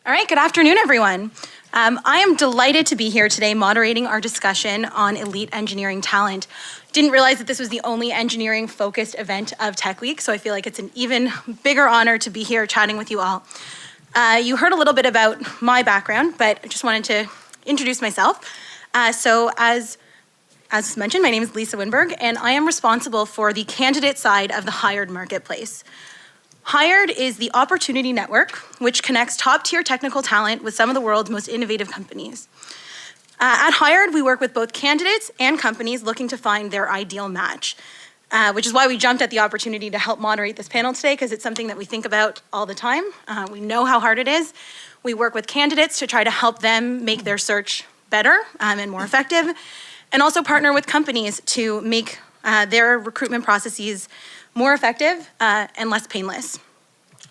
All right, good afternoon, everyone. I am delighted to be here today moderating our discussion on elite engineering talent. Didn't realize that this was the only engineering-focused event of Tech Week, so I feel like it's an even bigger honor to be here chatting with you all. You heard a little bit about my background, but I just wanted to introduce myself. As mentioned, my name is Lisa Winberg, and I am responsible for the candidate side of the Hired marketplace. Hired is the opportunity network, which connects top-tier technical talent with some of the world's most innovative companies. At Hired, we work with both candidates and companies looking to find their ideal match, which is why we jumped at the opportunity to help moderate this panel today, because it's something that we think about all the time. We know how hard it is. We work with candidates to try to help them make their search better and more effective, and also partner with companies to make their recruitment processes more effective and less painless.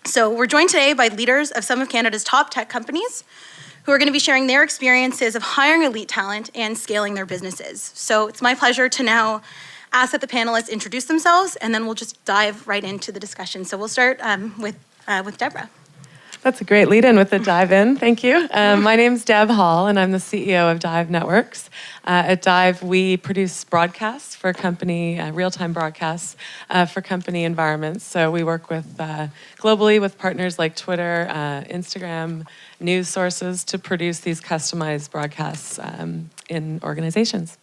So we're joined today by leaders of some of Canada's top tech companies who are going to be sharing their experiences of hiring elite talent and scaling their businesses. So it's my pleasure to now ask that the panelists introduce themselves, and then we'll just dive right into the discussion. So we'll start with Deborah. That's a great lead-in with the dive in. Thank you. My name's Deb Hall, and I'm the CEO of Dive Networks. At Dive, we produce broadcasts for company, real-time broadcasts for company environments. So we work with globally with partners like Twitter, Instagram, news sources to produce these customized broadcasts in organizations.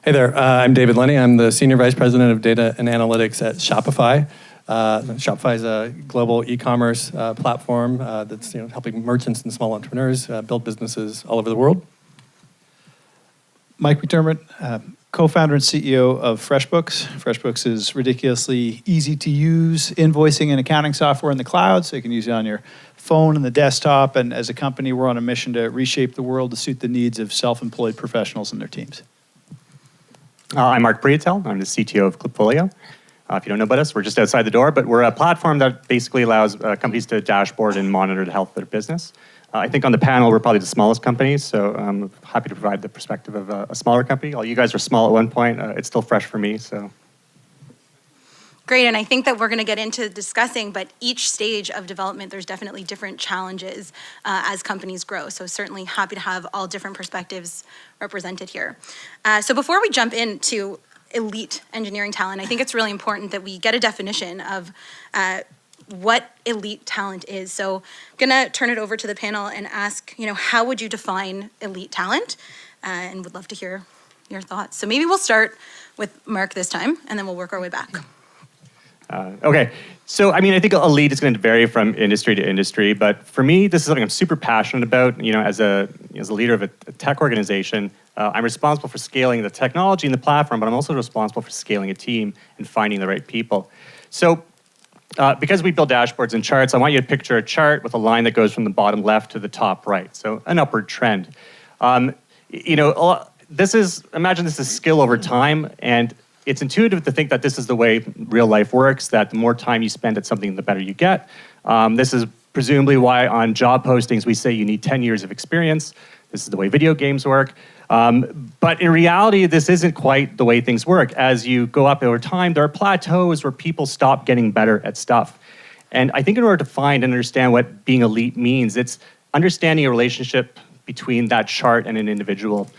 Hey there, I'm David Lenny. I'm the Senior Vice President of Data and Analytics at Shopify. Shopify is a global e-commerce platform that's helping merchants and small entrepreneurs build businesses all over the world. Mike McDermott, co-founder and CEO of FreshBooks. FreshBooks is ridiculously easy to use invoicing and accounting software in the cloud, so you can use it on your phone and the desktop. And as a company, we're on a mission to reshape the world to suit the needs of self-employed professionals and their teams. I'm Mark Prietel. I'm the CTO of Clipfolio. If you don't know about us, we're just outside the door, but we're a platform that basically allows companies to dashboard and monitor the health of their business. I think on the panel, we're probably the smallest company, so I'm happy to provide the perspective of a smaller company. All you guys were small at one point. It's still fresh for me, so. Great, and I think that we're going to get into discussing, but each stage of development, there's definitely different challenges as companies grow. So certainly happy to have all different perspectives represented here. So before we jump into elite engineering talent, I think it's really important that we get a definition of what elite talent is. So I'm gonna turn it over to the panel and ask, how would you define elite talent? And would love to hear your thoughts. So maybe we'll start with Mark this time, and then we'll work our way back. Okay, so I think elite is going to vary from industry to industry, but for me, this is something I'm super passionate about. As a leader of a tech organization, I'm responsible for scaling the technology and the platform, but I'm also responsible for scaling a team and finding the right people. So because we build dashboards and charts, I want you to picture a chart with a line that goes from the bottom left to the top right, so an upward trend. Imagine this is skill over time, and it's intuitive to think that this is the way real life works, that the more time you spend at something, the better you get. This is presumably why on job postings we say you need 10 years of experience. This is the way video games work. But in reality, this isn't quite the way things work. As you go up over time, there are plateaus where people stop getting better at stuff. And I think in order to find and understand what being elite means, it's understanding a relationship between that chart and an individual.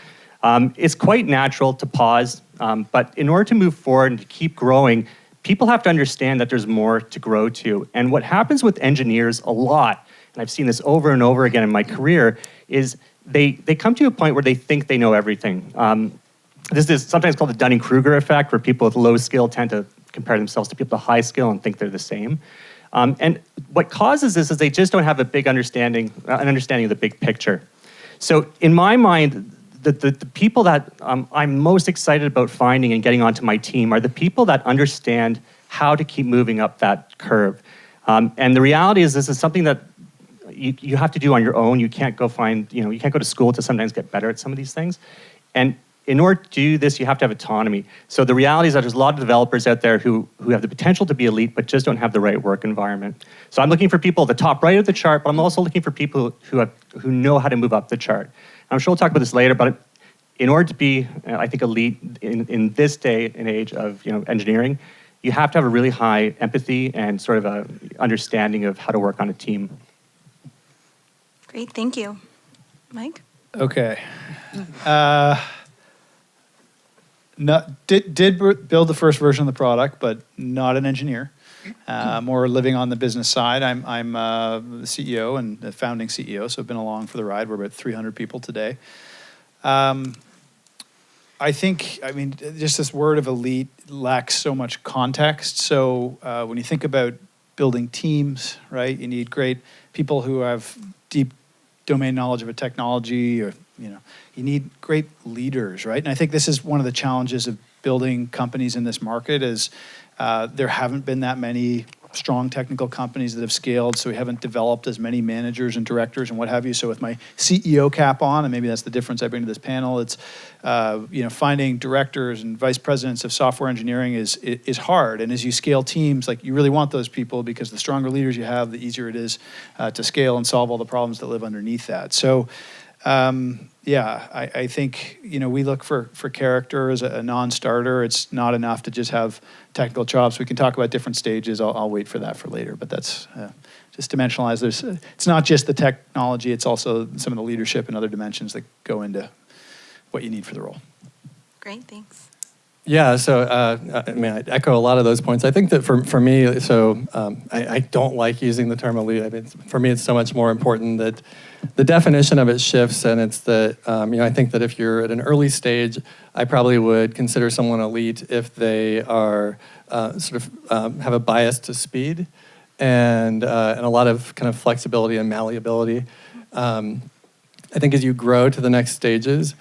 It's quite natural to pause, but in order to move forward and to keep growing, people have to understand that there's more to grow to. And what happens with engineers a lot, and I've seen this over and over again in my career, is they come to a point where they think they know everything. This is sometimes called the Dunning-Kruger effect, where people with low skill tend to compare themselves to people with high skill and think they're the same. And what causes this is they just don't have a big understanding of the big picture. So in my mind, the people that I'm most excited about finding and getting onto my team are the people that understand how to keep moving up that curve. And the reality is this is something that you have to do on your own. You can't go you can't go to school to sometimes get better at some of these things. And in order to do this, you have to have autonomy. So the reality is that there's a lot of developers out there who have the potential to be elite, but just don't have the right work environment. So I'm looking for people at the top right of the chart, but I'm also looking for people who know how to move up the chart. I'm sure we'll talk about this later, but in order to be, I think, elite in this day and age of engineering, you have to have a really high empathy and sort of a understanding of how to work on a team. Great, thank you. Mike? Okay. Did build the first version of the product, but not an engineer. More living on the business side. I'm the CEO and the founding CEO, so I've been along for the ride. We're about 300 people today. I think, just this word of elite lacks so much context. So when you think about building teams, right, you need great people who have deep domain knowledge of a technology, or you need great leaders, right? And I think this is one of the challenges of building companies in this market is there haven't been that many strong technical companies that have scaled, so we haven't developed as many managers and directors and what have you. So with my CEO cap on, and maybe that's the difference I bring to this panel, it's finding directors and vice presidents of software engineering is hard. And as you scale teams, like you really want those people, because the stronger leaders you have, the easier it is to scale and solve all the problems that live underneath that. So I think we look for character as a non-starter. It's not enough to just have technical chops. We can talk about different stages. I'll wait for that for later. But that's just dimensionalize. It's not just the technology. It's also some of the leadership and other dimensions that go into what you need for the role. Great, thanks. Yeah, so I echo a lot of those points. I think that for me, so I don't like using the term elite. For me, it's so much more important that the definition of it shifts, and it's that I think that if you're at an early stage, I probably would consider someone elite if they are have a bias to speed and a lot of kind of flexibility and malleability. I think as you grow to the next stages,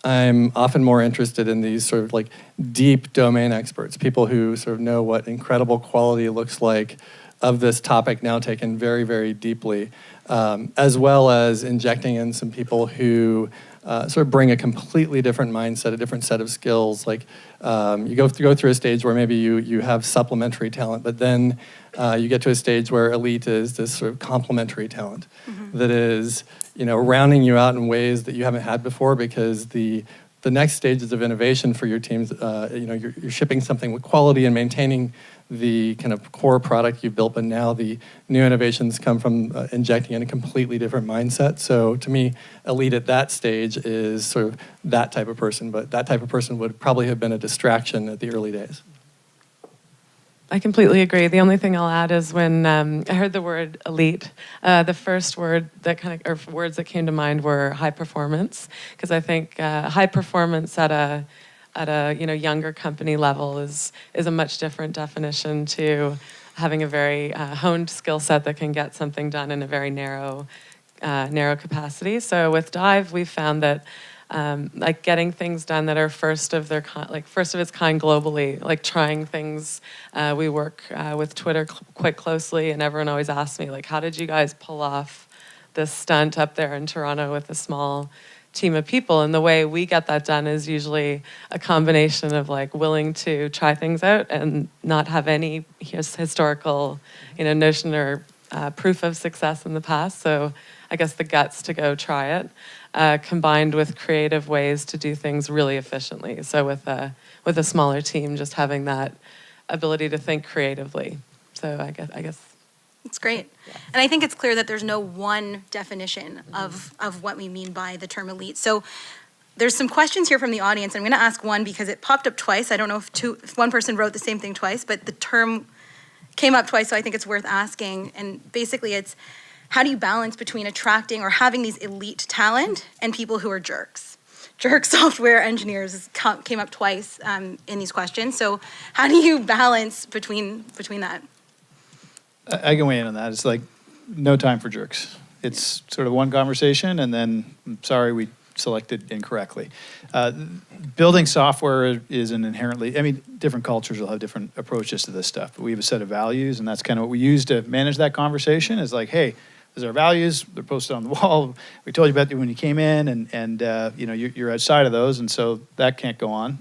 I'm often more interested in these sort of like deep domain experts, people who sort of know what incredible quality looks like of this topic now taken very, very deeply, as well as injecting in some people who sort of bring a completely different mindset, a different set of skills. Like you go through a stage where maybe you have supplementary talent, but then you get to a stage where elite is this sort of complementary talent that is rounding you out in ways that you haven't had before, because the next stages of innovation for your teams, you're shipping something with quality and maintaining the kind of core product you've built, but now the new innovations come from injecting in a completely different mindset. So to me, elite at that stage is sort of that type of person, but that type of person would probably have been a distraction at the early days. I completely agree. The only thing I'll add is when I heard the word elite, the first word that words that came to mind were high performance, because I think high performance at a younger company level is a much different definition to having a very honed skill set that can get something done in a very narrow capacity. So with Dive, we've found that getting things done that are first of its kind globally, like trying things. We work with Twitter quite closely, and everyone always asks me, like, how did you guys pull off this stunt up there in Toronto with a small team of people? And the way we get that done is usually a combination of willing to try things out and not have any historical notion or proof of success in the past. So I guess the guts to go try it, combined with creative ways to do things really efficiently. So with a smaller team, just having that ability to think creatively. So I guess It's great. Yeah. And I think it's clear that there's no one definition of what we mean by the term elite. So there's some questions here from the audience. I'm going to ask one because it popped up twice. I don't know if one person wrote the same thing twice, but the term came up twice, so I think it's worth asking. And basically it's, how do you balance between attracting or having these elite talent and people who are jerks? Jerk software engineers came up twice in these questions. So how do you balance between that? I can weigh in on that. It's like no time for jerks. It's sort of one conversation, and then, sorry, we selected incorrectly. Building software is an inherently, different cultures will have different approaches to this stuff, but we have a set of values, and that's kind of what we use to manage that conversation is like, hey, these are our values. They're posted on the wall. We told you about them when you came in, and you're outside of those, and so that can't go on.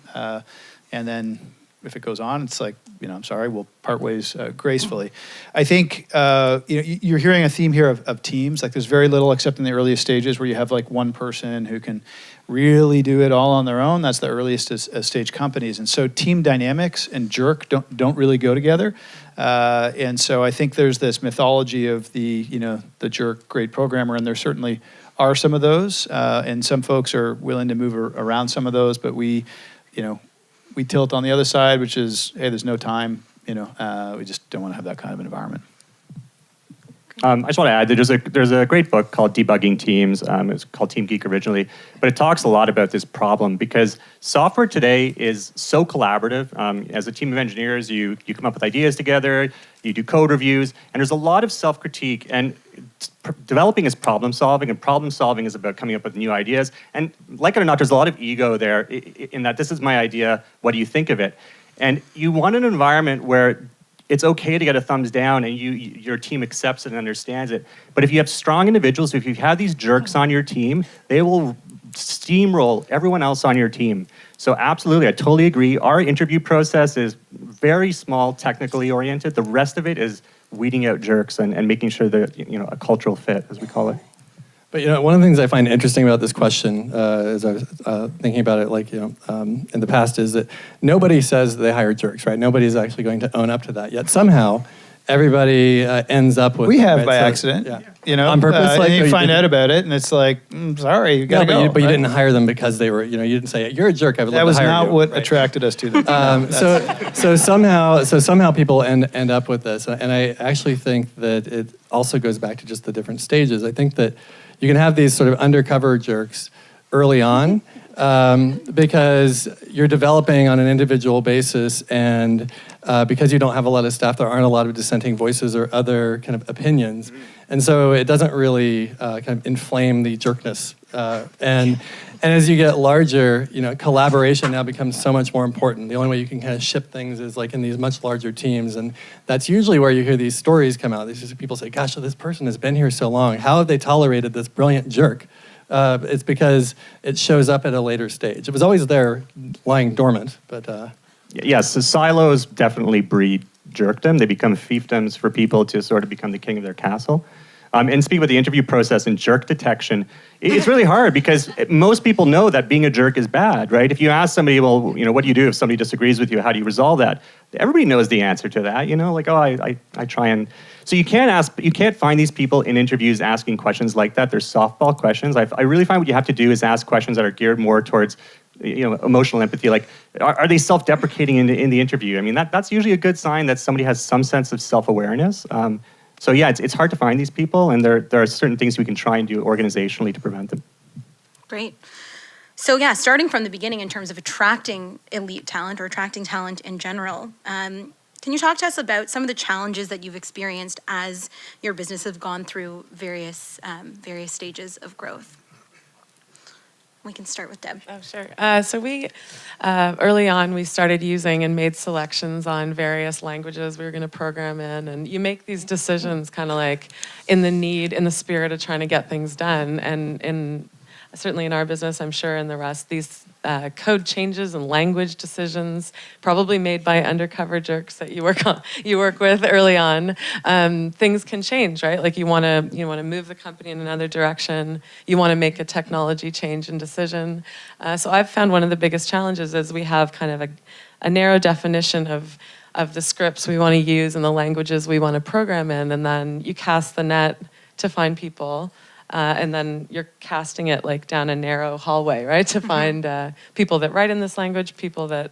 And then if it goes on, it's like, I'm sorry, we'll part ways gracefully. I think you're hearing a theme here of teams. Like there's very little, except in the earliest stages, where you have like one person who can really do it all on their own. That's the earliest stage companies, and so team dynamics and jerk don't really go together. And so I think there's this mythology of the jerk great programmer, and there certainly are some of those, and some folks are willing to move around some of those, but we tilt on the other side, which is, hey, there's no time. We just don't want to have that kind of an environment. I just want to add that there's a great book called Debugging Teams. It's called Team Geek originally, but it talks a lot about this problem because software today is so collaborative. As a team of engineers, you come up with ideas together, you do code reviews, and there's a lot of self-critique. And developing is problem solving, and problem solving is about coming up with new ideas. And like it or not, there's a lot of ego there in that this is my idea, what do you think of it? And you want an environment where it's okay to get a thumbs down and your team accepts it and understands it. But if you have strong individuals, if you have these jerks on your team, they will steamroll everyone else on your team. So absolutely, I totally agree. Our interview process is very small, technically oriented. The rest of it is weeding out jerks and making sure that, a cultural fit, as we call it. But one of the things I find interesting about this question, as I was thinking about it, in the past, is that nobody says they hire jerks, right? Nobody's actually going to own up to that. Yet somehow, everybody ends up with. We have right? by So, accident, yeah. On purpose, and you find didn't- out about it, and it's like, sorry, you gotta go. but you right? didn't hire them because they were, you didn't say you're a jerk. I would That love was to hire not you. what Right. attracted us to them. So somehow people end up with this, and I actually think that it also goes back to just the different stages. I think that you can have these sort of undercover jerks early on because you're developing on an individual basis, and because you don't have a lot of staff, there aren't a lot of dissenting voices or other kind of opinions, and so it doesn't really kind of inflame the jerkness. And as you get larger, collaboration now becomes so much more important. The only way you can kind of ship things is like in these much larger teams, and that's usually where you hear these stories come out. These people say, "Gosh, this person has been here so long. How have they tolerated this brilliant jerk?" It's because it shows up at a later stage. It was always there, lying dormant, but. Yes, so silos definitely breed jerkdom. They become fiefdoms for people to sort of become the king of their castle. And speaking about the interview process and jerk detection, it's really hard because most people know that being a jerk is bad, right? If you ask somebody, well, what do you do if somebody disagrees with you? How do you resolve that? Everybody knows the answer to that, I try and... So you can't find these people in interviews asking questions like that. They're softball questions. I really find what you have to do is ask questions that are geared more towards emotional empathy. Like, are they self-deprecating in the interview? I mean, that's usually a good sign that somebody has some sense of self-awareness. So yeah, it's hard to find these people, and there are certain things we can try and do organizationally to prevent them. Great. So yeah, starting from the beginning in terms of attracting elite talent or attracting talent in general, can you talk to us about some of the challenges that you've experienced as your business have gone through various stages of growth? We can start with Deb. Oh, sure. So we, early on, we started using and made selections on various languages we were going to program in. And you make these decisions kind of like in the spirit of trying to get things done. And certainly in our business, I'm sure in the rest, these code changes and language decisions, probably made by undercover jerks that you work with early on, things can change, right? Like you want to move the company in another direction. You want to make a technology change and decision. So I've found one of the biggest challenges is we have kind of a narrow definition of the scripts we want to use and the languages we want to program in, and then you cast the net to find people. And then you're casting it like down a narrow hallway, right? To find people that write in this language, people that,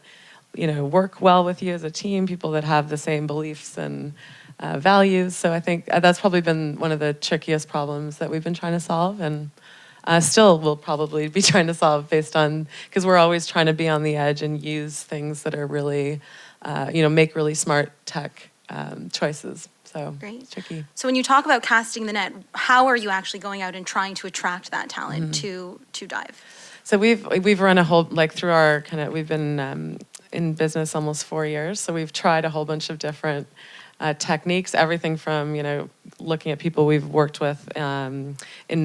work well with you as a team, people that have the same beliefs and values. So I think that's probably been one of the trickiest problems that we've been trying to solve, and still will probably be trying to solve because we're always trying to be on the edge and use things that are really, make really smart tech choices. So Great. It's tricky. So when you talk about casting the net, how are you actually going out and trying to attract that talent to Dive? So we've run a whole, through our we've been in business almost 4 years, so we've tried a whole bunch of different techniques, everything from, looking at people we've worked with in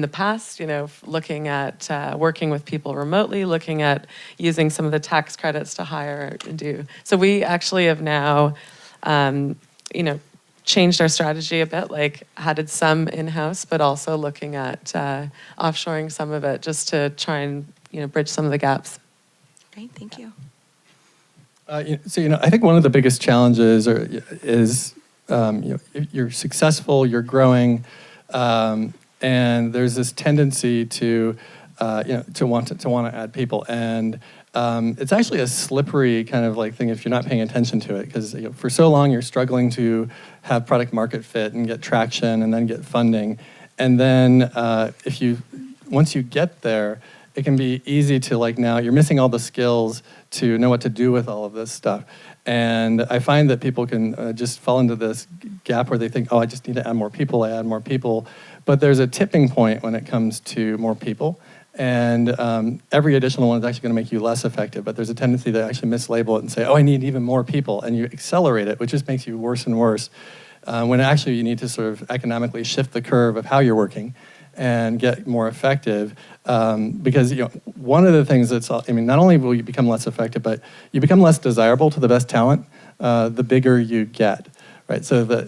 the past, looking at working with people remotely, looking at using some of the tax credits to hire and do. So we actually have now, changed our strategy a bit, like added some in-house, but also looking at offshoring some of it just to try and, bridge some of the gaps. Great, thank you. So, I think one of the biggest challenges is if you're successful, you're growing, and there's this tendency to want to add people, and it's actually a slippery kind of like thing if you're not paying attention to it, because for so long you're struggling to have product market fit and get traction and then get funding, and then once you get there, it can be easy to now you're missing all the skills to know what to do with all of this stuff. And I find that people can just fall into this gap where they think, oh, I just need to add more people, I add more people. But there's a tipping point when it comes to more people. And every additional one is actually going to make you less effective. But there's a tendency to actually mislabel it and say, oh, I need even more people. And you accelerate it, which just makes you worse and worse. When actually you need to sort of economically shift the curve of how you're working and get more effective, because one of the things not only will you become less effective, but you become less desirable to the best talent the bigger you get, right? So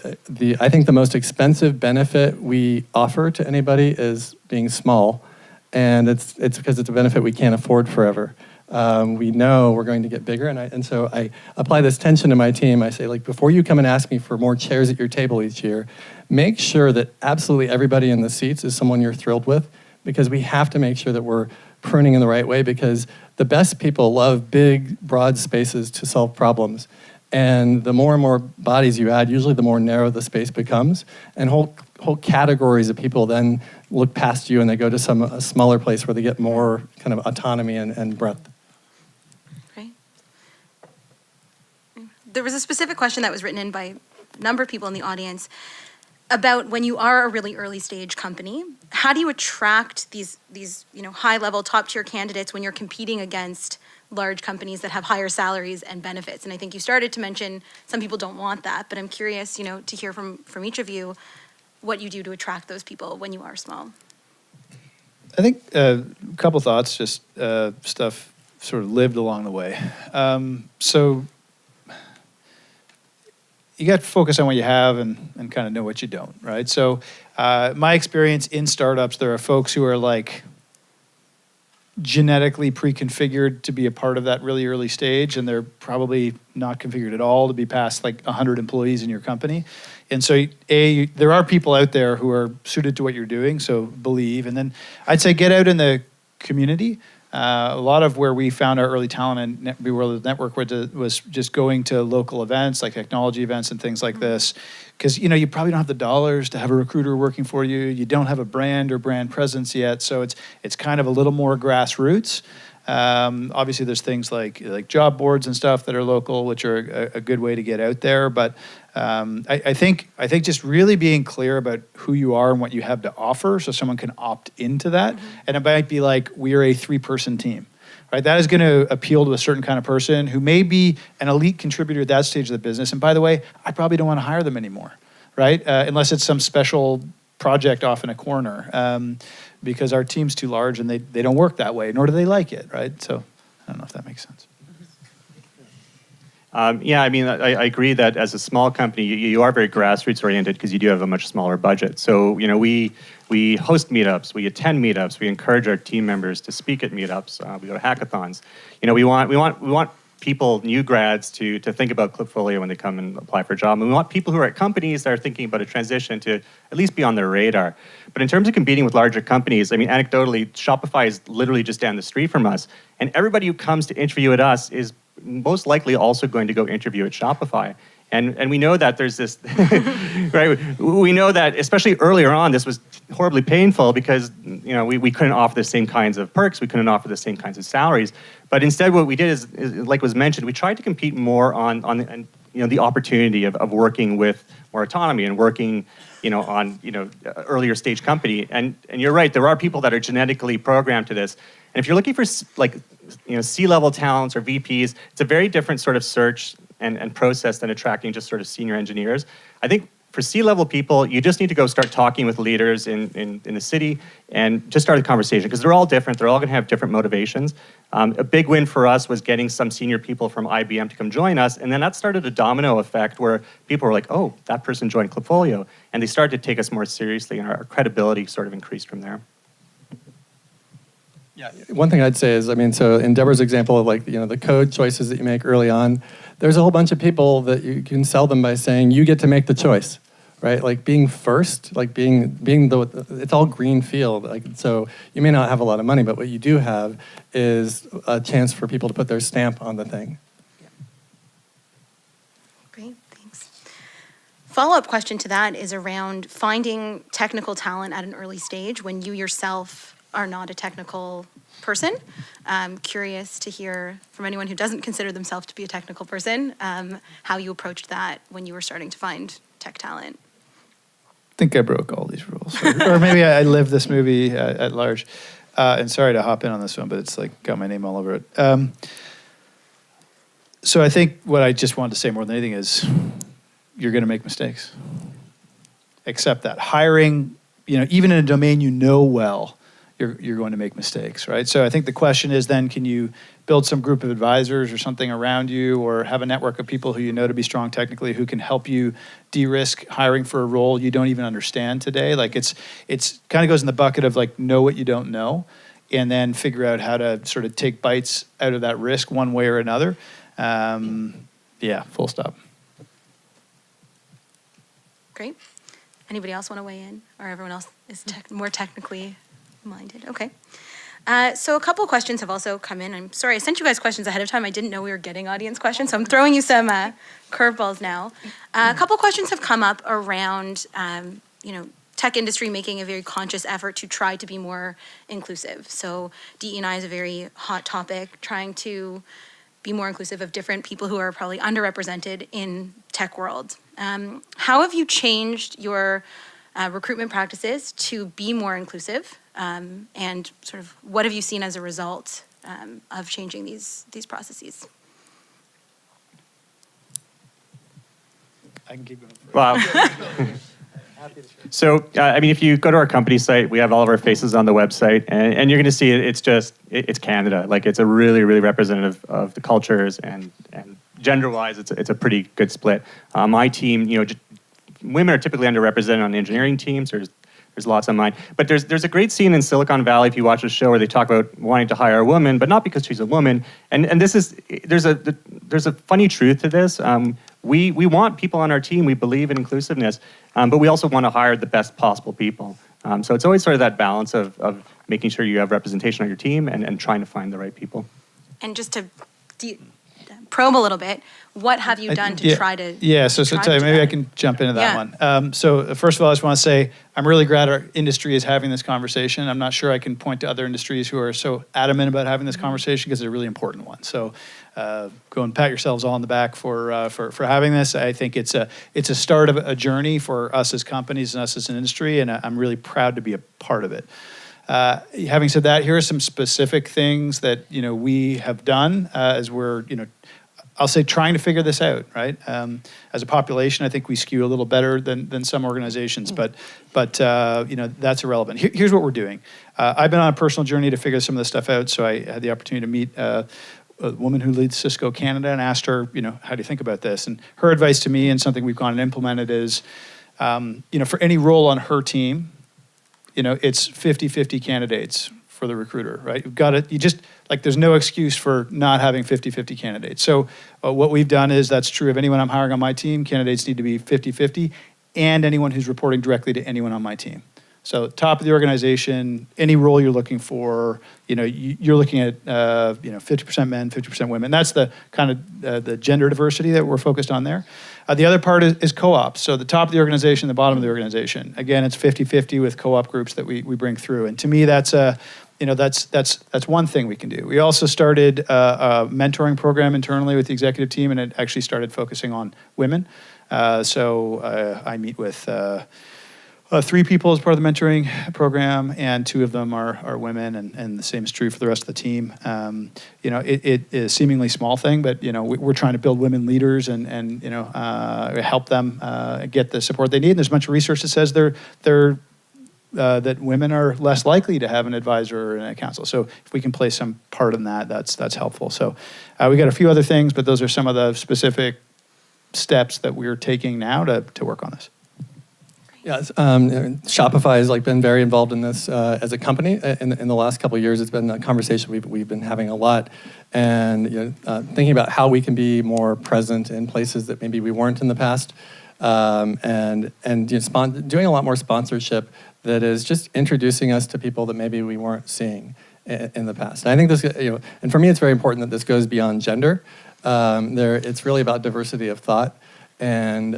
I think the most expensive benefit we offer to anybody is being small, and it's because it's a benefit we can't afford forever. We know we're going to get bigger, and so I apply this tension to my team. I say, before you come and ask me for more chairs at your table each year, make sure that absolutely everybody in the seats is someone you're thrilled with, because we have to make sure that we're pruning in the right way, because the best people love big, broad spaces to solve problems. And the more and more bodies you add, usually the more narrow the space becomes, and whole categories of people then look past you and they go to a smaller place where they get more kind of autonomy and breadth. Great. There was a specific question that was written in by a number of people in the audience about when you are a really early stage company, how do you attract these high level top tier candidates when you're competing against large companies that have higher salaries and benefits? And I think you started to mention some people don't want that, but I'm curious, to hear from each of you what you do to attract those people when you are small. I think a couple thoughts, just stuff sort of lived along the way. So you got to focus on what you have and kind of know what you don't, right? So my experience in startups, there are folks who are genetically pre-configured to be a part of that really early stage, and they're probably not configured at all to be past 100 employees in your company. And so there are people out there who are suited to what you're doing, so believe. And then I'd say get out in the community. A lot of where we found our early talent and Reworld Network was just going to local events, like technology events and things like this. Because you probably don't have the dollars to have a recruiter working for you. You don't have a brand or brand presence yet, so it's kind of a little more grassroots. Obviously, there's things like job boards and stuff that are local, which are a good way to get out there. But I think just really being clear about who you are and what you have to offer, so someone can opt into that. Mm-hmm. And it might be we're a 3-person team, right? That is going to appeal to a certain kind of person who may be an elite contributor at that stage of the business. And by the way, I probably don't want to hire them anymore, right? Unless it's some special project off in a corner. Because our team's too large and they don't work that way, nor do they like it, right? So I don't know if that makes sense. I agree that as a small company, you are very grassroots oriented because you do have a much smaller budget. So, we host meetups, we attend meetups, we encourage our team members to speak at meetups, we go to hackathons. We want people, new grads, to think about Klipfolio when they come and apply for a job. And we want people who are at companies that are thinking about a transition to at least be on their radar. But in terms of competing with larger companies, anecdotally, Shopify is literally just down the street from us. And everybody who comes to interview at us is most likely also going to go interview at Shopify. And we know that there's this, right? We know that especially earlier on, this was horribly painful because we couldn't offer the same kinds of perks, we couldn't offer the same kinds of salaries. But instead, what we did is like was mentioned, we tried to compete more on the opportunity of working with more autonomy and working on earlier stage company. And you're right, there are people that are genetically programmed to this. And if you're looking for C-level talents or VPs, it's a very different sort of search and process than attracting just sort of senior engineers. I think for C-level people, you just need to go start talking with leaders in the city and just start a conversation, because they're all different. They're all going to have different motivations. A big win for us was getting some senior people from IBM to come join us, and then that started a domino effect where people were like, oh, that person joined Klipfolio, and they started to take us more seriously, and our credibility sort of increased from there. Yeah, one thing I'd say is, I mean, so in Deborah's example of like, the code choices that you make early on, there's a whole bunch of people that you can sell them by saying, you get to make the choice, right? Like being first, like being it's all green field. Like, so you may not have a lot of money, but what you do have is a chance for people to put their stamp on the thing. Great, thanks. Follow-up question to that is around finding technical talent at an early stage when you yourself are not a technical person. Curious to hear from anyone who doesn't consider themselves to be a technical person, how you approached that when you were starting to find tech talent. I think I broke all these rules. Or maybe I lived this movie at large. And sorry to hop in on this one, but it's like got my name all over it. So I think what I just wanted to say more than anything is you're going to make mistakes. Accept that. Hiring, even in a domain you know well, you're going to make mistakes, right? So I think the question is then, can you build some group of advisors or something around you, or have a network of people who you know to be strong technically who can help you de-risk hiring for a role you don't even understand today? Like it's kind of goes in the bucket of like know what you don't know, and then figure out how to sort of take bites out of that risk one way or another. Yeah, full stop. Great. Anybody else want to weigh in, or everyone else is more technically minded? Okay. So a couple of questions have also come in. I'm sorry, I sent you guys questions ahead of time. I didn't know we were getting audience questions, so I'm throwing you some curveballs now. A couple of questions have come up around, tech industry making a very conscious effort to try to be more inclusive. So DE&I is a very hot topic, trying to be more inclusive of different people who are probably underrepresented in tech world. How have you changed your recruitment practices to be more inclusive? And sort of what have you seen as a result of changing these processes? I can keep going. Wow. So, if you go to our company site, we have all of our faces on the website, and you're going to see it's Canada. Like, it's a really, really representative of the cultures, and gender-wise, it's a pretty good split. My team, women are typically underrepresented on engineering teams. There's lots on mine. But there's a great scene in Silicon Valley, if you watch the show, where they talk about wanting to hire a woman, but not because she's a woman. And there's a funny truth to this. We want people on our team. We believe in inclusiveness, but we also want to hire the best possible people. So it's always sort of that balance of making sure you have representation on your team and trying to find the right people. And just to probe a little bit, what have you done to try to? Yeah, so maybe I can jump into that one. So first of all, I just want to say I'm really glad our industry is having this conversation. I'm not sure I can point to other industries who are so adamant about having this conversation, because it's a really important one. So go and pat yourselves all on the back for having this. I think it's a start of a journey for us as companies and us as an industry, and I'm really proud to be a part of it. Having said that, here are some specific things that we have done as we're I'll say trying to figure this out, right? As a population, I think we skew a little better than some organizations, but that's irrelevant. Here's what we're doing. I've been on a personal journey to figure some of this stuff out, so I had the opportunity to meet a woman who leads Cisco Canada and asked her, how do you think about this? And her advice to me, and something we've gone and implemented, is, for any role on her team, it's 50-50 candidates for the recruiter, right? You've got it. There's no excuse for not having 50-50 candidates. So what we've done is, that's true of anyone I'm hiring on my team. Candidates need to be 50-50, and anyone who's reporting directly to anyone on my team. So top of the organization, any role you're looking for, you're looking at 50% men, 50% women. That's the kind of the gender diversity that we're focused on there. The other part is co-ops. So the top of the organization, the bottom of the organization. Again, it's 50-50 with co-op groups that we bring through. And to me, that's one thing we can do. We also started a mentoring program internally with the executive team, and it actually started focusing on women. So I meet with 3 people as part of the mentoring program, and 2 of them are women, and the same is true for the rest of the team. It is a seemingly small thing, but we're trying to build women leaders and help them get the support they need. And there's a bunch of research that says that women are less likely to have an advisor or a counsel. So if we can play some part in that, that's helpful. So we got a few other things, but those are some of the specific steps that we're taking now to work on this. Yes, Shopify has been very involved in this as a company. In the last couple of years, it's been a conversation we've been having a lot, and thinking about how we can be more present in places that maybe we weren't in the past, and doing a lot more sponsorship that is just introducing us to people that maybe we weren't seeing in the past. And I think this, and for me, it's very important that this goes beyond gender. It's really about diversity of thought. And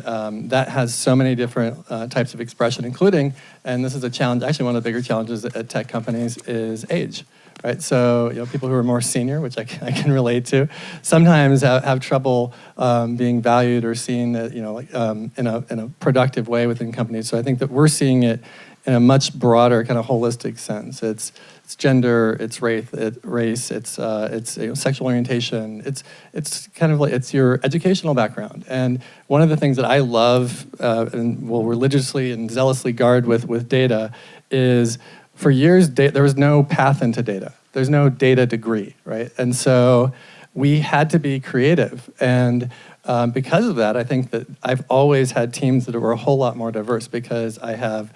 that has so many different types of expression, including, and this is a challenge, actually one of the bigger challenges at tech companies is age, right? So people who are more senior, which I can relate to, sometimes have trouble being valued or seen in a productive way within companies. So I think that we're seeing it in a much broader kind of holistic sense. It's gender, it's race, it's sexual orientation, it's kind of like it's your educational background. And one of the things that I love and will religiously and zealously guard with data is, for years there was no path into data. There's no data degree, right? And so we had to be creative. And because of that, I think that I've always had teams that were a whole lot more diverse, because I have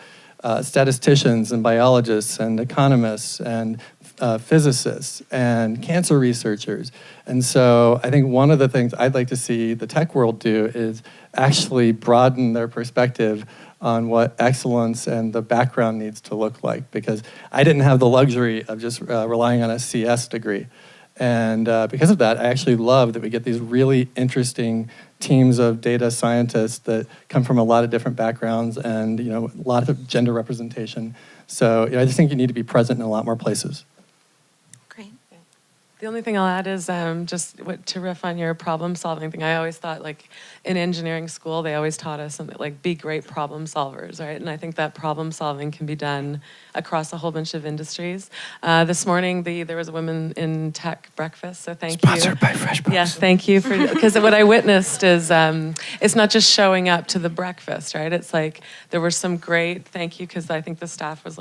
statisticians and biologists and economists and physicists and cancer researchers. And so I think one of the things I'd like to see the tech world do is actually broaden their perspective on what excellence and the background needs to look like, because I didn't have the luxury of just relying on a CS degree. And because of that, I actually love that we get these really interesting teams of data scientists that come from a lot of different backgrounds and a lot of gender representation. So I just think you need to be present in a lot more places. Great. The only thing I'll add is to riff on your problem-solving thing. I always thought, in engineering school, they always taught us something like be great problem solvers, right? And I think that problem-solving can be done across a whole bunch of industries. This morning, there was a women in tech breakfast, so thank you. Sponsored by FreshBooks. Yes, thank you because what I witnessed is it's not just showing up to the breakfast, right? It's there were some great thank you, because I think the staff was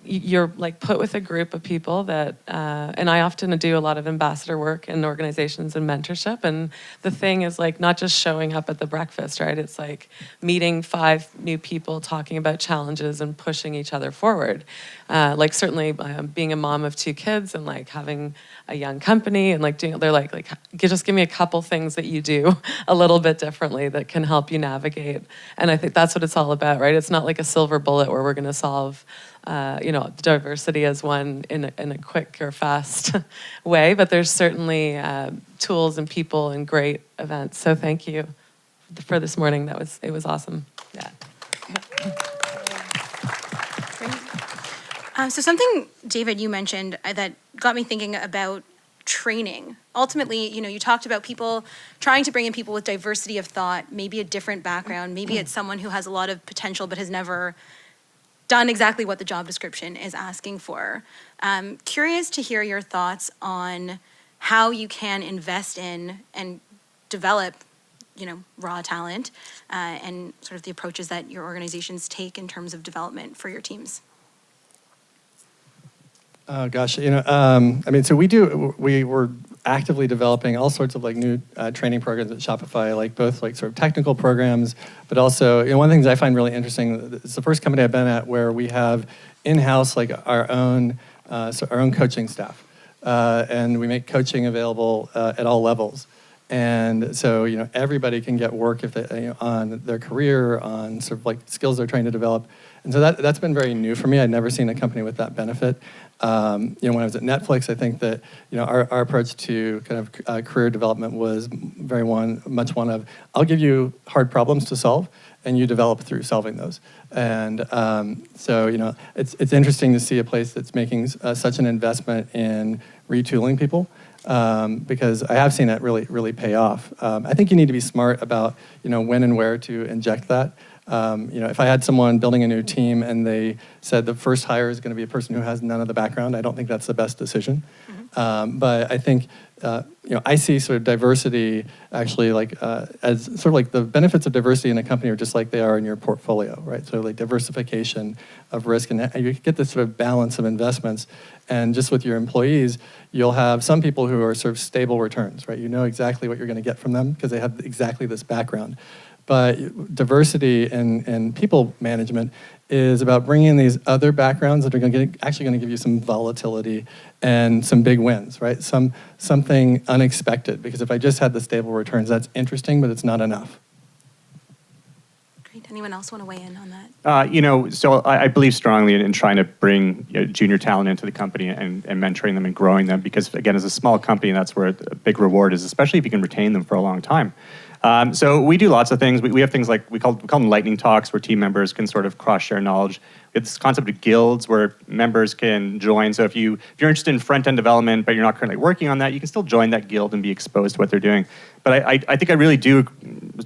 you're put with a group of people that, and I often do a lot of ambassador work in organizations and mentorship. And the thing is not just showing up at the breakfast, right? It's meeting 5 new people, talking about challenges and pushing each other forward. Certainly being a mom of 2 kids and having a young company and they're just give me a couple things that you do a little bit differently that can help you navigate. And I think that's what it's all about, right? It's not like a silver bullet where we're going to solve diversity as one in a quick or fast way, but there's certainly tools and people and great events. So thank you for this morning. It was awesome. Yeah. So something, David, you mentioned that got me thinking about training. Ultimately, you talked about people trying to bring in people with diversity of thought, maybe a different background, maybe it's someone who has a lot of potential but has never done exactly what the job description is asking for. Curious to hear your thoughts on how you can invest in and develop, raw talent, and sort of the approaches that your organizations take in terms of development for your teams. Gosh, so we were actively developing all sorts of new training programs at Shopify, both sort of technical programs, but also, one of the things I find really interesting, it's the first company I've been at where we have in-house our own coaching staff. And we make coaching available at all levels. And so, everybody can get work if they, on their career, on sort of skills they're trying to develop. And so that's been very new for me. I'd never seen a company with that benefit. When I was at Netflix, I think that our approach to kind of career development was much one of I'll give you hard problems to solve, and you develop through solving those. And so it's interesting to see a place that's making such an investment in retooling people. Because I have seen it really pay off. I think you need to be smart about when and where to inject that. If I had someone building a new team and they said the first hire is going to be a person who has none of the background, I don't think that's the best decision. But I think I see sort of diversity actually as sort of like the benefits of diversity in a company are just like they are in your portfolio, right? So like diversification of risk, and you get this sort of balance of investments. And just with your employees, you'll have some people who are sort of stable returns, right? You know exactly what you're going to get from them because they have exactly this background. But diversity in people management is about bringing in these other backgrounds that are actually going to give you some volatility and some big wins, right? Something unexpected. Because if I just had the stable returns, that's interesting, but it's not enough. Great. Anyone else want to weigh in on that? So I believe strongly in trying to bring junior talent into the company and mentoring them and growing them because, again, as a small company, that's where a big reward is, especially if you can retain them for a long time. So we do lots of things. We have things like, we call them lightning talks, where team members can sort of cross-share knowledge. We have this concept of guilds where members can join. So if you're interested in front-end development, but you're not currently working on that, you can still join that guild and be exposed to what they're doing. But I think I really do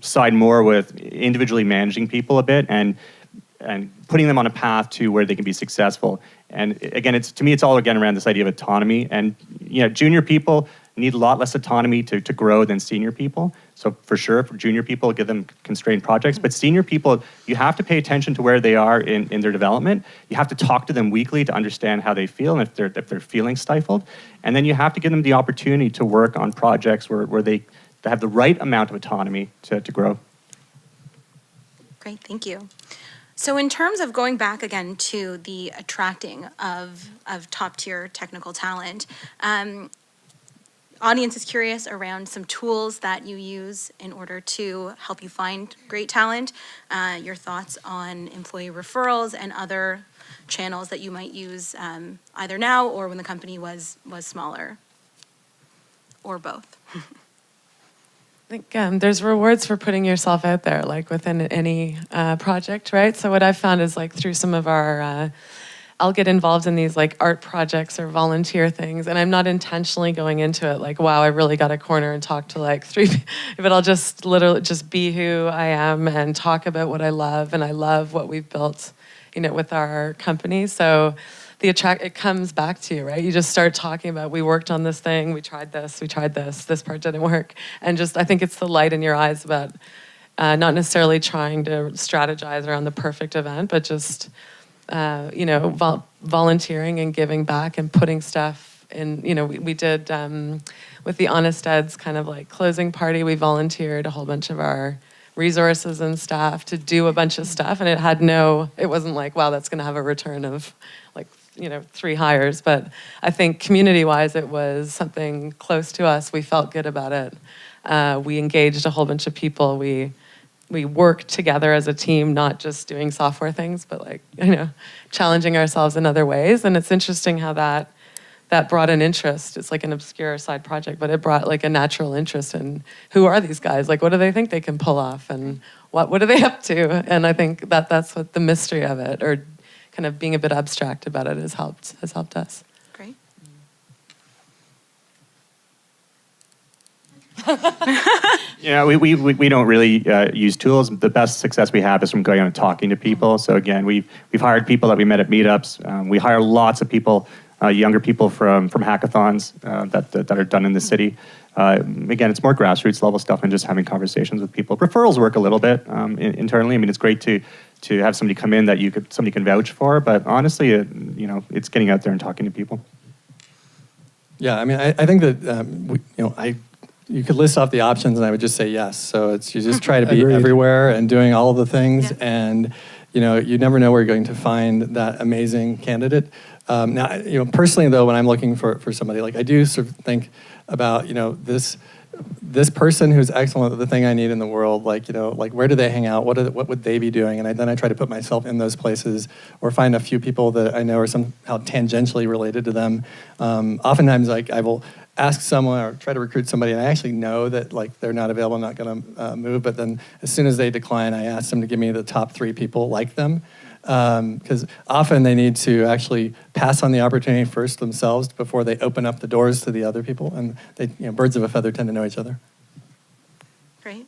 side more with individually managing people a bit and putting them on a path to where they can be successful. And again, to me, it's all again around this idea of autonomy. And junior people need a lot less autonomy to grow than senior people. So for sure, for junior people, give them constrained projects. But senior people, you have to pay attention to where they are in their development. You have to talk to them weekly to understand how they feel and if they're feeling stifled. And then you have to give them the opportunity to work on projects where they have the right amount of autonomy to grow. Great, thank you. So in terms of going back again to the attracting of top-tier technical talent, audience is curious around some tools that you use in order to help you find great talent, your thoughts on employee referrals and other channels that you might use either now or when the company was smaller, or both. I think there's rewards for putting yourself out there, like within any project, right? So what I've found is like through some of our, I'll get involved in these like art projects or volunteer things, and I'm not intentionally going into it like, wow, I really got a corner and talk to like three, but I'll just literally just be who I am and talk about what I love, and I love what we've built, with our company. So it comes back to you, right? You just start talking about, we worked on this thing, we tried this part didn't work. And just, I think it's the light in your eyes about not necessarily trying to strategize around the perfect event, but just, volunteering and giving back and putting stuff in, we did, with the Honest Ed's kind of like closing party, we volunteered a whole bunch of our resources and staff to do a bunch of stuff. And it wasn't like, wow, that's going to have a return of like, 3 hires, but I think community-wise, it was something close to us. We felt good about it. We engaged a whole bunch of people. We worked together as a team, not just doing software things, but like, challenging ourselves in other ways. And it's interesting how that brought an interest. It's like an obscure side project, but it brought like a natural interest in who are these guys? Like, what do they think they can pull off? And what are they up to? And I think that's what the mystery of it, or kind of being a bit abstract about it, has helped us. Great. We don't really use tools. The best success we have is from going out and talking to people. So again, we've hired people that we met at meetups. We hire lots of people, younger people from hackathons that are done in the city. Again, it's more grassroots level stuff and just having conversations with people. Referrals work a little bit internally. I mean, it's great to have somebody come in that somebody can vouch for, but honestly, it's getting out there and talking to people. Yeah, I mean, I think that you could list off the options, and I would just say yes. So you just try to be everywhere and doing all the things, and you never know where you're going to find that amazing candidate. Now, personally though, when I'm looking for somebody, like I do sort of think about this person who's excellent at the thing I need in the world, like where do they hang out? What would they be doing? And then I try to put myself in those places, or find a few people that I know are somehow tangentially related to them. Oftentimes, like I will ask someone or try to recruit somebody, and I actually know that like they're not available, not going to move. But then as soon as they decline, I ask them to give me the top 3 people like them. because often they need to actually pass on the opportunity first themselves before they open up the doors to the other people. And they, birds of a feather tend to know each other. Great.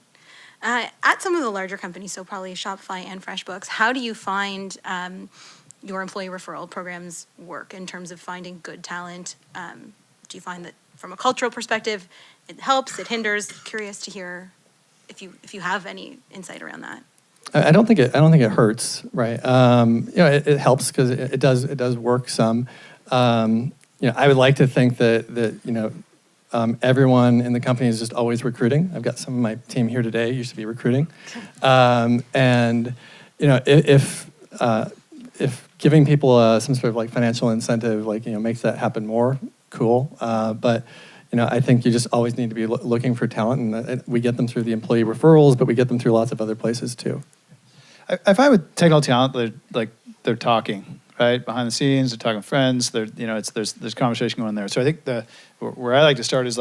At some of the larger companies, so probably Shopify and FreshBooks, how do you find your employee referral programs work in terms of finding good talent? Do you find that from a cultural perspective, it helps, it hinders? Curious to hear if you have any insight around that. I don't think it hurts, right? It helps because it does work some. I would like to think that everyone in the company is just always recruiting. I've got some of my team here today used to be recruiting, and if giving people some sort of like financial incentive, makes that happen more, cool. But I think you just always need to be looking for talent, and we get them through the employee referrals, but we get them through lots of other places too. I find with technical talent, they're talking, right? Behind the scenes, they're talking to friends. There's conversation going there. So I think where I like to start is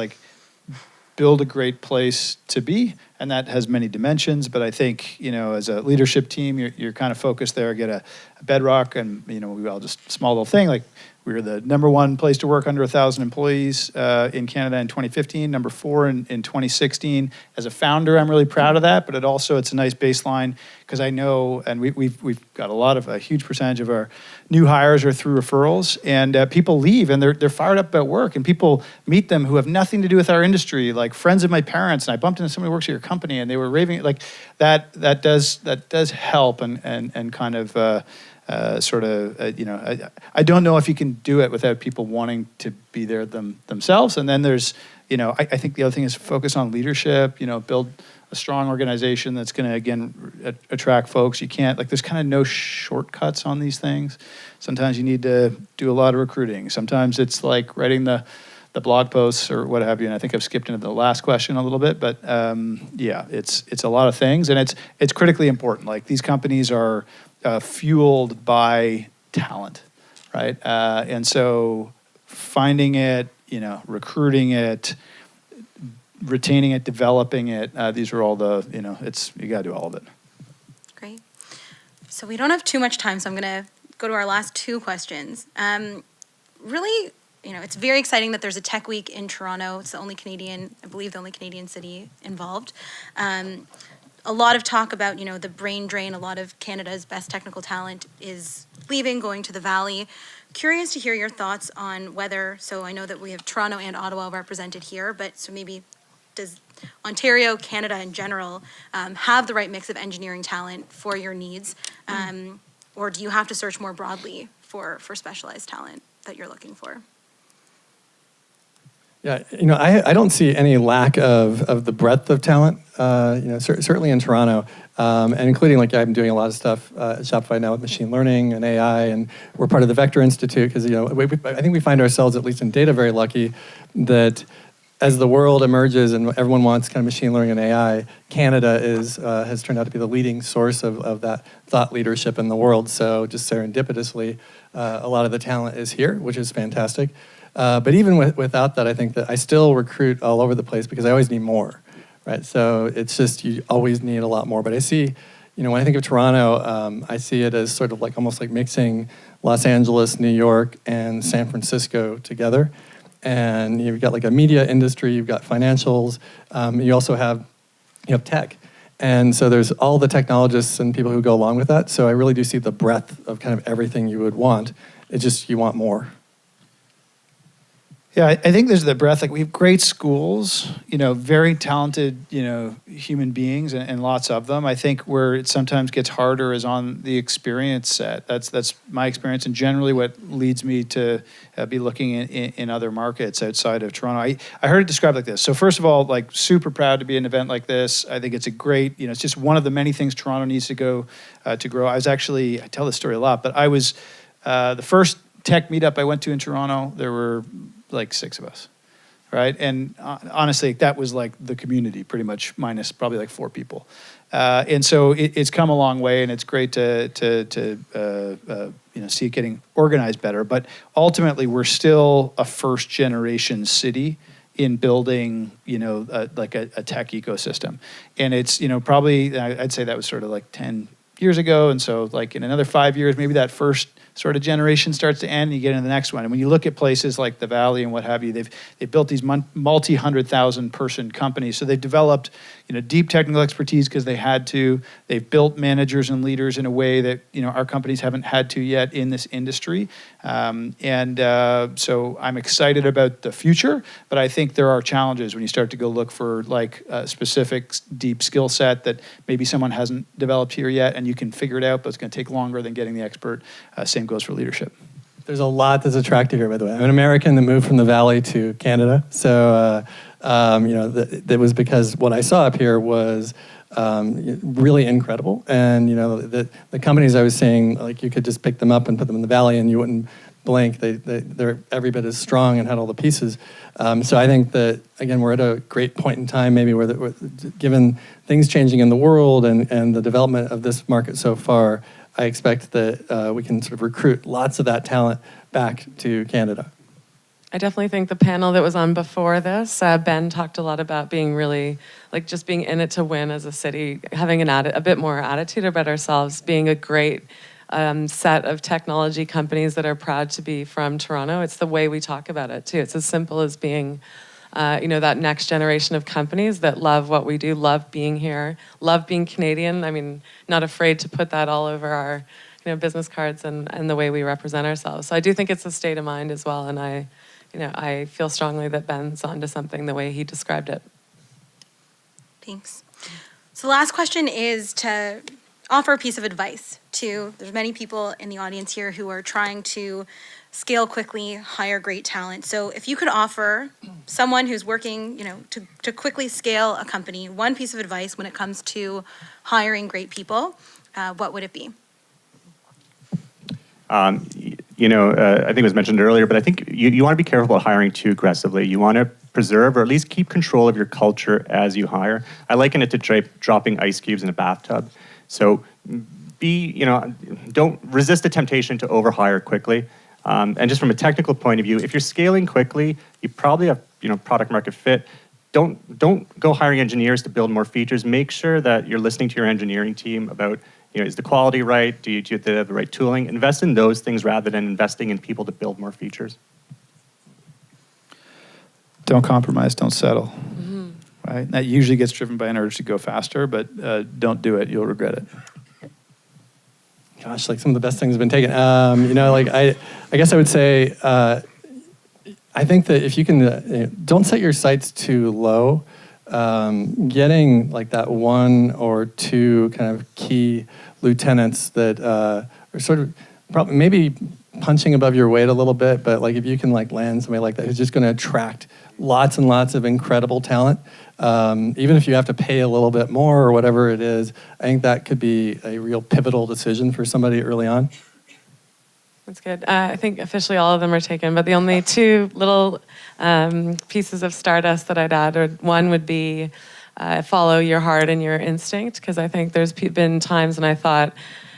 build a great place to be, and that has many dimensions. But I think as a leadership team, you're kind of focused there. Get a bedrock, and we all just small little thing we were the number 1 place to work under 1,000 employees in Canada in 2015, number 4 in 2016. As a founder, I'm really proud of that, but it's a nice baseline because I know, and we've got a huge percentage of our new hires are through referrals, and people leave and they're fired up about work, and people meet them who have nothing to do with our industry, like friends of my parents, and I bumped into somebody who works at your company and they were raving, that does help and kind of, I don't know if you can do it without people wanting to be there themselves. And then there's, I think the other thing is focus on leadership, build a strong organization that's going to, again, attract folks. You can't, there's kind of no shortcuts on these things. Sometimes you need to do a lot of recruiting. Sometimes it's like writing the blog posts or what have you. And I think I've skipped into the last question a little bit, but it's a lot of things, and it's critically important. These companies are fueled by talent, right? And so finding it, recruiting it, retaining it, developing it, these are all the, you got to do all of it. Great. So we don't have too much time, so I'm going to go to our last 2 questions. Really, it's very exciting that there's a tech week in Toronto. It's I believe the only Canadian city involved. A lot of talk about, the brain drain. A lot of Canada's best technical talent is leaving, going to the Valley. Curious to hear your thoughts on whether, so I know that we have Toronto and Ottawa represented here, but so maybe does Ontario, Canada in general, have the right mix of engineering talent for your needs? Or do you have to search more broadly for specialized talent that you're looking for? Yeah, I don't see any lack of the breadth of talent. Certainly in Toronto, and including I'm doing a lot of stuff at Shopify now with machine learning and AI, and we're part of the Vector Institute because I think we find ourselves, at least in data, very lucky that as the world emerges and everyone wants kind of machine learning and AI, Canada has turned out to be the leading source of that thought leadership in the world. So just serendipitously, a lot of the talent is here, which is fantastic. But even without that, I think that I still recruit all over the place because I always need more, right? So it's just you always need a lot more. But I see, when I think of Toronto, I see it as sort of almost like mixing Los Angeles, New York, and San Francisco together. And you've got a media industry, you've got financials, you also have tech. And so there's all the technologists and people who go along with that. So I really do see the breadth of kind of everything you would want. It's just you want more. Yeah, I think there's the breadth. We have great schools, very talented, human beings, and lots of them. I think where it sometimes gets harder is on the experience set. That's my experience, and generally what leads me to be looking in other markets outside of Toronto. I heard it described like this. So first of all, super proud to be at an event like this. I think it's a great, it's just one of the many things Toronto needs to go to grow. I tell this story a lot, but I was the first tech meetup I went to in Toronto. There were 6 of us, right? And honestly, that was the community pretty much, minus probably 4 people. And so it's come a long way, and it's great to see it getting organized better. But ultimately, we're still a first generation city in building, a tech ecosystem. And it's, probably, I'd say that was sort of 10 years ago. And so like in another 5 years, maybe that first sort of generation starts to end and you get into the next one. And when you look at places like the Valley and what have you, they've built these multi-100,000 person companies. So they've developed, deep technical expertise because they had to. They've built managers and leaders in a way that, our companies haven't had to yet in this industry. So I'm excited about the future, but I think there are challenges when you start to go look for like a specific deep skill set that maybe someone hasn't developed here yet, and you can figure it out, but it's going to take longer than getting the expert. Same goes for leadership. There's a lot that's attractive here, by the way. I'm an American that moved from the Valley to Canada. So, that was because what I saw up here was really incredible. And, the companies I was seeing, like you could just pick them up and put them in the Valley and you wouldn't blink. They're every bit as strong and had all the pieces. So I think that, again, we're at a great point in time maybe where given things changing in the world and the development of this market so far, I expect that we can sort of recruit lots of that talent back to Canada. I definitely think the panel that was on before this, Ben talked a lot about being really, like just being in it to win as a city, having a bit more attitude about ourselves, being a great set of technology companies that are proud to be from Toronto. It's the way we talk about it too. It's as simple as being that next generation of companies that love what we do, love being here, love being Canadian. I mean, not afraid to put that all over our business cards and the way we represent ourselves. So I do think it's a state of mind as well. And I feel strongly that Ben's onto something the way he described it. Thanks. So the last question is to offer a piece of advice there's many people in the audience here who are trying to scale quickly, hire great talent. So if you could offer someone who's working, to quickly scale a company, one piece of advice when it comes to hiring great people, what would it be? I think it was mentioned earlier, but I think you want to be careful about hiring too aggressively. You want to preserve or at least keep control of your culture as you hire. I liken it to dropping ice cubes in a bathtub. So don't resist the temptation to overhire quickly. And just from a technical point of view, if you're scaling quickly, you probably have product market fit. Don't go hiring engineers to build more features. Make sure that you're listening to your engineering team about is the quality right? Do you have the right tooling? Invest in those things rather than investing in people to build more features. Don't compromise, don't settle. Mm-hmm. Right? That usually gets driven by an urge to go faster, but don't do it. You'll regret it. Gosh, like some of the best things have been taken. I guess I would say, I think that if you can, don't set your sights too low. Getting like that one or two kind of key lieutenants that are sort of probably maybe punching above your weight a little bit, but like if you can like land somebody like that who's just going to attract lots and lots of incredible talent, even if you have to pay a little bit more or whatever it is, I think that could be a real pivotal decision for somebody early on. That's good. I think officially all of them are taken, but the only two little pieces of stardust that I'd add, one would be follow your heart and your instinct, because I think there's been times when I thought,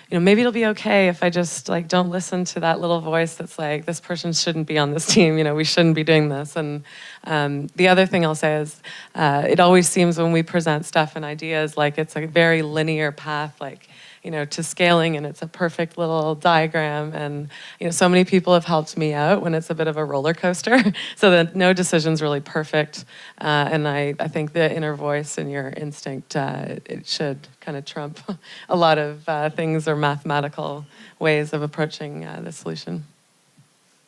maybe it'll be okay if I just like don't listen to that little voice that's like, this person shouldn't be on this team, we shouldn't be doing this. And the other thing I'll say is it always seems when we present stuff and ideas like it's a very linear path, like, to scaling, and it's a perfect little diagram. And, so many people have helped me out when it's a bit of a roller coaster, so that no decision's really perfect. And I think the inner voice and your instinct, it should kind of trump a lot of things or mathematical ways of approaching the solution.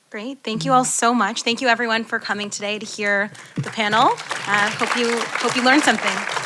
Great. Thank you all so much. Thank you everyone for coming today to hear the panel. Hope you learned something.